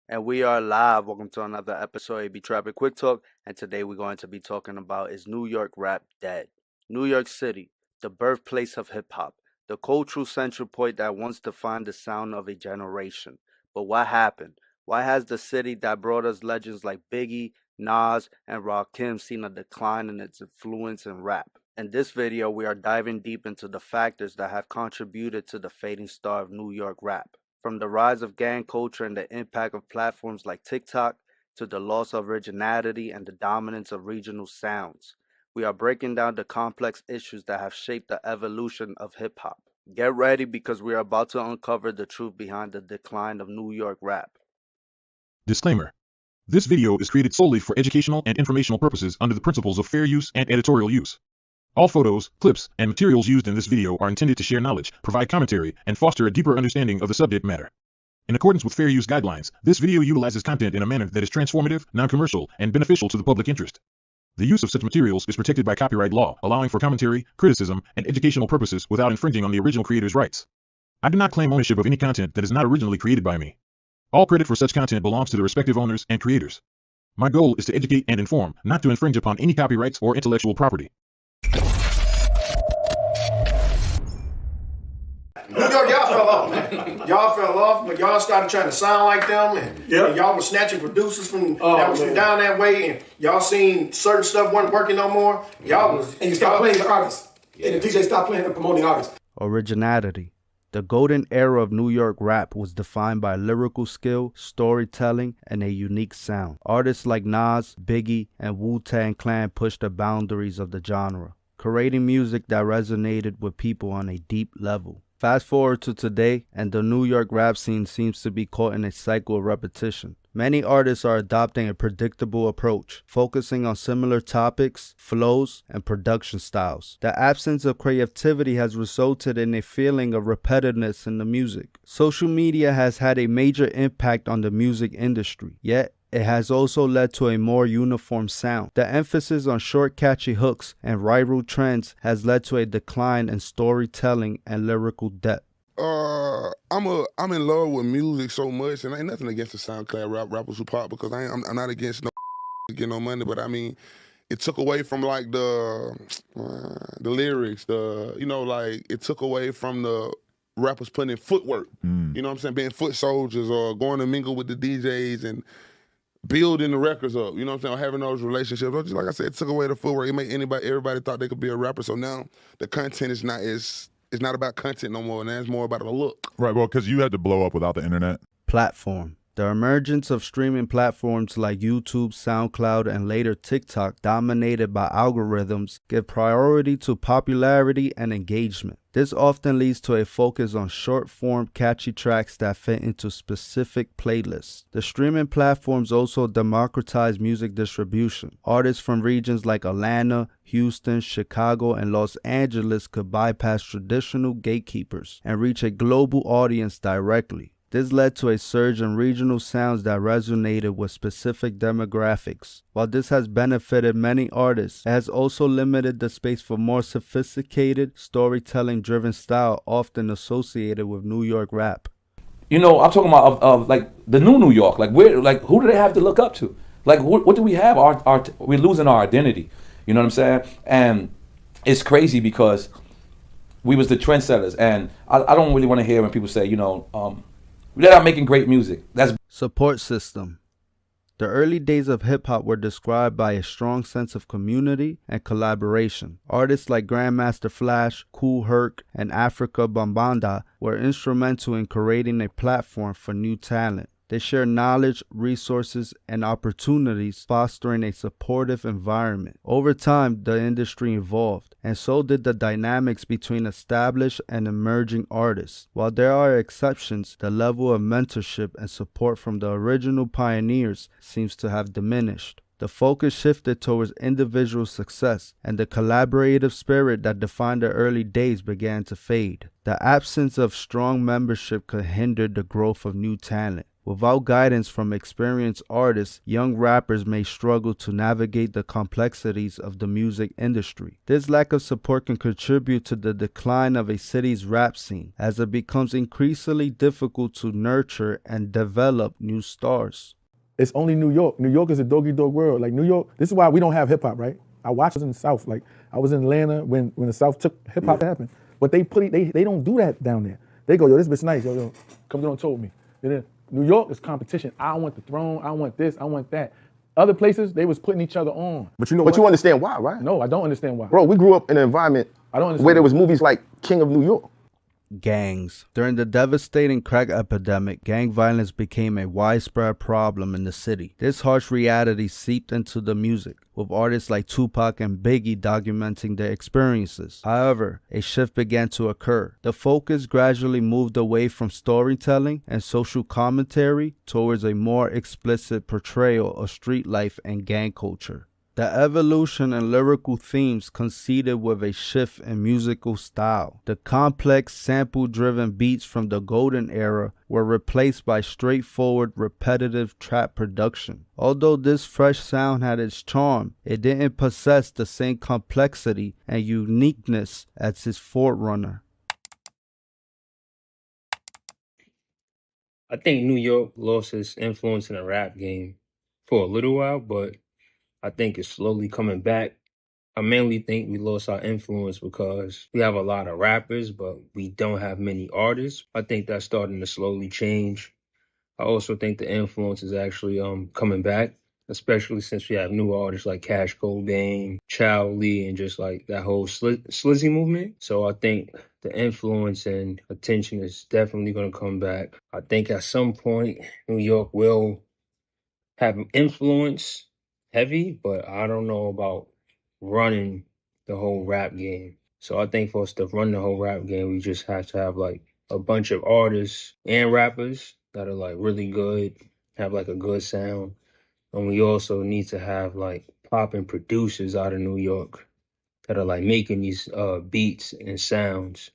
And we are live. Welcome to another episode of AB Traffic Quick Talk. And today we're going to be talking about is New York rap dead? New York City, the birthplace of hip hop, the cultural central point that once defined the sound of a generation. But what happened? Why has the city that brought us legends like Biggie, Nas, and Rakim seen a decline in its influence in rap? In this video, we are diving deep into the factors that have contributed to the fading star of New York rap. From the rise of gang culture and the impact of platforms like TikTok to the loss of originality and the dominance of regional sounds, we are breaking down the complex issues that have shaped the evolution of hip hop. Get ready because we are about to uncover the truth behind the decline of New York rap. Disclaimer. This video is created solely for educational and informational purposes under the principles of fair use and editorial use. All photos, clips, and materials used in this video are intended to share knowledge, provide commentary, and foster a deeper understanding of the subject matter. In accordance with fair use guidelines, this video utilizes content in a manner that is transformative, non-commercial, and beneficial to the public interest. The use of such materials is protected by copyright law, allowing for commentary, criticism, and educational purposes without infringing on the original creator's rights. I do not claim ownership of any content that is not originally created by me. All credit for such content belongs to the respective owners and creators. My goal is to educate and inform, not to infringe upon any copyrights or intellectual property. New York, y'all fell off, man. Y'all fell off, but y'all started trying to sound like them, and y'all were snatching producers from that was from down that way, and y'all seen certain stuff wasn't working no more. Y'all was and you stopped playing the artists, and the DJ stopped playing and promoting artists. Originality. The golden era of New York rap was defined by lyrical skill, storytelling, and a unique sound. Artists like Nas, Biggie, and Wu-Tang Clan pushed the boundaries of the genre, creating music that resonated with people on a deep level. Fast forward to today, and the New York rap scene seems to be caught in a cycle of repetition. Many artists are adopting a predictable approach, focusing on similar topics, flows, and production styles. The absence of creativity has resulted in a feeling of repetitiveness in the music. Social media has had a major impact on the music industry, yet it has also led to a more uniform sound. The emphasis on short, catchy hooks and viral trends has led to a decline in storytelling and lyrical depth. I'm in love with music so much, and ain't nothing against the SoundCloud rappers who pop, because I'm not against no get no money, but I mean, it took away from like the lyrics, it took away from the rappers putting in footwork. You know what I'm saying? Being foot soldiers or going to mingle with the DJs and building the records up, you know what I'm saying, or having those relationships. Or just like I said, it took away the footwork. It made everybody thought they could be a rapper. So now the content is not about content no more, and it's more about the look. Right, well, because you had to blow up without the internet. Platform. The emergence of streaming platforms like YouTube, SoundCloud, and later TikTok, dominated by algorithms, give priority to popularity and engagement. This often leads to a focus on short-form, catchy tracks that fit into specific playlists. The streaming platforms also democratize music distribution. Artists from regions like Atlanta, Houston, Chicago, and Los Angeles could bypass traditional gatekeepers and reach a global audience directly. This led to a surge in regional sounds that resonated with specific demographics. While this has benefited many artists, it has also limited the space for more sophisticated, storytelling-driven style often associated with New York rap. You know, I'm talking about of like the New York. Like who do they have to look up to? Like what do we have? We're losing our identity. You know what I'm saying? And it's crazy because we was the trendsetters, and I don't really want to hear when people say, we're not making great music. That's support system. The early days of hip-hop were described by a strong sense of community and collaboration. Artists like Grandmaster Flash, Kool Herc, and Africa Bambaataa were instrumental in creating a platform for new talent. They shared knowledge, resources, and opportunities, fostering a supportive environment. Over time, the industry evolved, and so did the dynamics between established and emerging artists. While there are exceptions, the level of mentorship and support from the original pioneers seems to have diminished. The focus shifted towards individual success, and the collaborative spirit that defined the early days began to fade. The absence of strong membership could hinder the growth of new talent. Without guidance from experienced artists, young rappers may struggle to navigate the complexities of the music industry. This lack of support can contribute to the decline of a city's rap scene, as it becomes increasingly difficult to nurture and develop new stars. It's only New York. New York is a dog-eat-dog world. Like New York, this is why we don't have hip-hop, right? I watched it in the South. Like I was in Atlanta when the South took hip-hop to happen. But they don't do that down there. They go, yo, this bitch nice, yo, come down and told me. And then New York is competition. I want the throne, I want this, I want that. Other places, they was putting each other on. But you know, but you understand why, right? No, I don't understand why. Bro, we grew up in an environment where there was movies like King of New York. Gangs. During the devastating crack epidemic, gang violence became a widespread problem in the city. This harsh reality seeped into the music, with artists like Tupac and Biggie documenting their experiences. However, a shift began to occur. The focus gradually moved away from storytelling and social commentary towards a more explicit portrayal of street life and gang culture. The evolution in lyrical themes coincided with a shift in musical style. The complex, sample-driven beats from the golden era were replaced by straightforward, repetitive trap production. Although this fresh sound had its charm, it didn't possess the same complexity and uniqueness as its forerunner. I think New York lost its influence in the rap game for a little while, but I think it's slowly coming back. I mainly think we lost our influence because we have a lot of rappers, but we don't have many artists. I think that's starting to slowly change. I also think the influence is actually coming back, especially since we have new artists like Cash Cobain, Chow Lee, and just like that whole Slizzy movement. So I think the influence and attention is definitely going to come back. I think at some point New York will have influence heavy, but I don't know about running the whole rap game. So I think for us to run the whole rap game, we just have to have like a bunch of artists and rappers that are like really good, have like a good sound. And we also need to have like popping producers out of New York that are like making these beats and sounds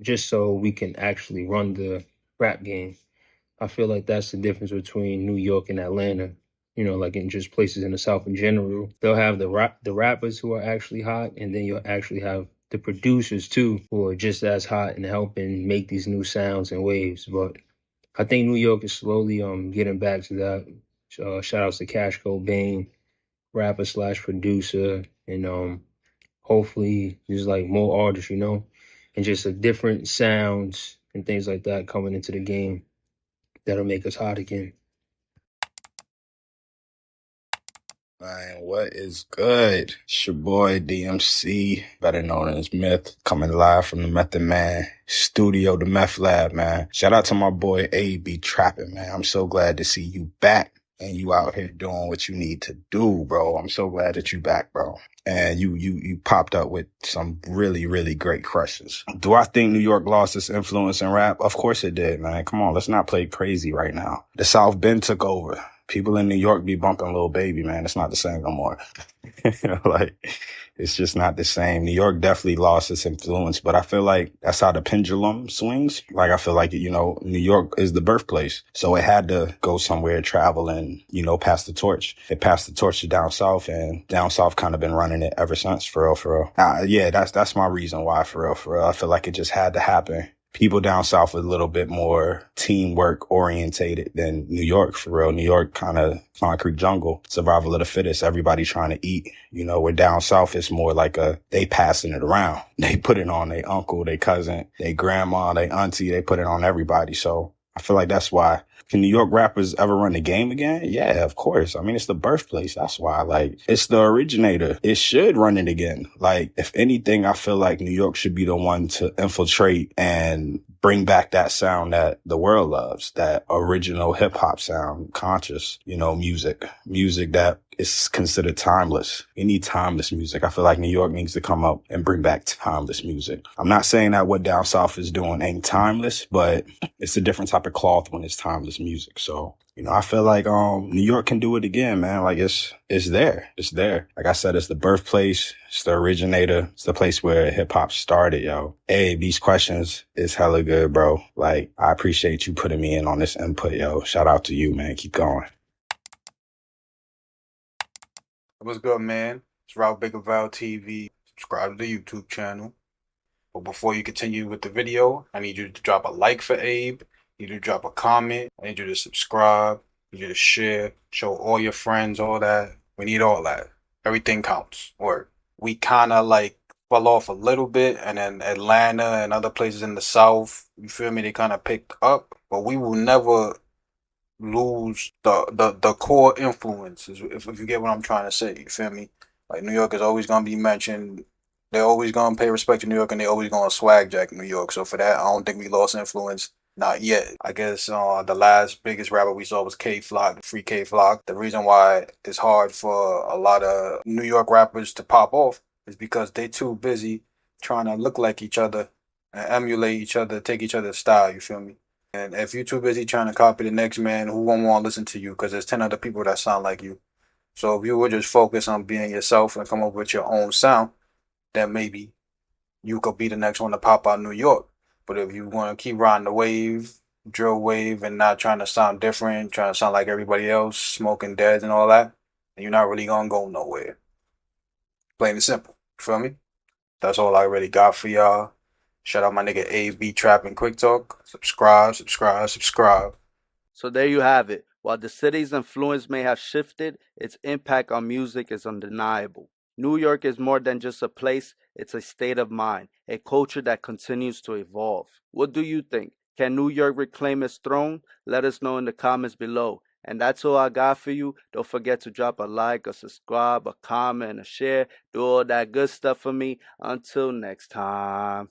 just so we can actually run the rap game. I feel like that's the difference between New York and Atlanta. You know, like in just places in the South in general. They'll have the rappers who are actually hot, and then you'll actually have the producers too, who are just as hot and helping make these new sounds and waves. But I think New York is slowly getting back to that. Shout outs to Cash Cobain, rapper slash producer, and hopefully there's like more artists, you know, and just a different sounds and things like that coming into the game that'll make us hot again. Man, what is good? It's your boy DMC, better known as Myth, coming live from the Method Man studio, the Meth Lab, man. Shout out to my boy A.B. Trapping, man. I'm so glad to see you back and you out here doing what you need to do, bro. I'm so glad that you back, bro. And you popped up with some really, really great crushes. Do I think New York lost its influence in rap? Of course it did, man. Come on, let's not play crazy right now. The South Bend took over. People in New York be bumping Lil Baby, man. It's not the same no more. Like, it's just not the same. New York definitely lost its influence, but I feel like that's how the pendulum swings. Like, I feel like, you know, New York is the birthplace. So it had to go somewhere, travel, and, you know, pass the torch. It passed the torch to down south, and down south kind of been running it ever since, for real, for real. Yeah, that's my reason why, for real, for real. I feel like it just had to happen. People down south were a little bit more teamwork orientated than New York, for real. New York kind of concrete jungle, survival of the fittest, everybody trying to eat. You know, where down south it's more like they passing it around. They put it on their uncle, their cousin, their grandma, their auntie, they put it on everybody. So I feel like that's why. Can New York rappers ever run the game again? Yeah, of course. I mean, it's the birthplace. That's why. Like, it's the originator. It should run it again. Like, if anything, I feel like New York should be the one to infiltrate and bring back that sound that the world loves, that original hip hop sound, conscious, you know, music that is considered timeless. We need timeless music. I feel like New York needs to come up and bring back timeless music. I'm not saying that what down south is doing ain't timeless, but it's a different type of cloth when it's timeless music. So You know, I feel like New York can do it again, man. Like it's there. It's there. Like I said, it's the birthplace, it's the originator, it's the place where hip hop started, yo. Hey, these questions is hella good, bro. Like, I appreciate you putting me in on this input, yo. Shout out to you, man. Keep going. What's good, man? It's Ralph Baker Val TV. Subscribe to the YouTube channel. But before you continue with the video, I need you to drop a like for Abe. I need you to drop a comment. I need you to subscribe. I need you to share. Show all your friends, all that. We need all that. Everything counts. Or we kind of like fell off a little bit, and then Atlanta and other places in the South, you feel me, they kind of picked up. But we will never lose the core influences, if you get what I'm trying to say. You feel me? Like, New York is always gonna be mentioned. They're always gonna pay respect to New York, and they always gonna swag jack New York. So for that, I don't think we lost influence. Not yet. I guess the last biggest rapper we saw was K Flock, Free K Flock. The reason why it's hard for a lot of New York rappers to pop off is because they too busy trying to look like each other and emulate each other, take each other's style. You feel me? And if you're too busy trying to copy the next man, who won't want to listen to you? Because there's 10 other people that sound like you. So if you would just focus on being yourself and come up with your own sound, then maybe you could be the next one to pop out New York. But if you want to keep riding the wave, drill wave, and not trying to sound different, trying to sound like everybody else, smoking deads and all that, then you're not really going to go nowhere. Plain and simple. Feel me? That's all I really got for y'all. Shout out my nigga A.B. Trap and Quick Talk. Subscribe, subscribe, subscribe. So there you have it. While the city's influence may have shifted, its impact on music is undeniable. New York is more than just a place, it's a state of mind, a culture that continues to evolve. What do you think? Can New York reclaim its throne? Let us know in the comments below. And that's all I got for you. Don't forget to drop a like, a subscribe, a comment, and a share. Do all that good stuff for me. Until next time.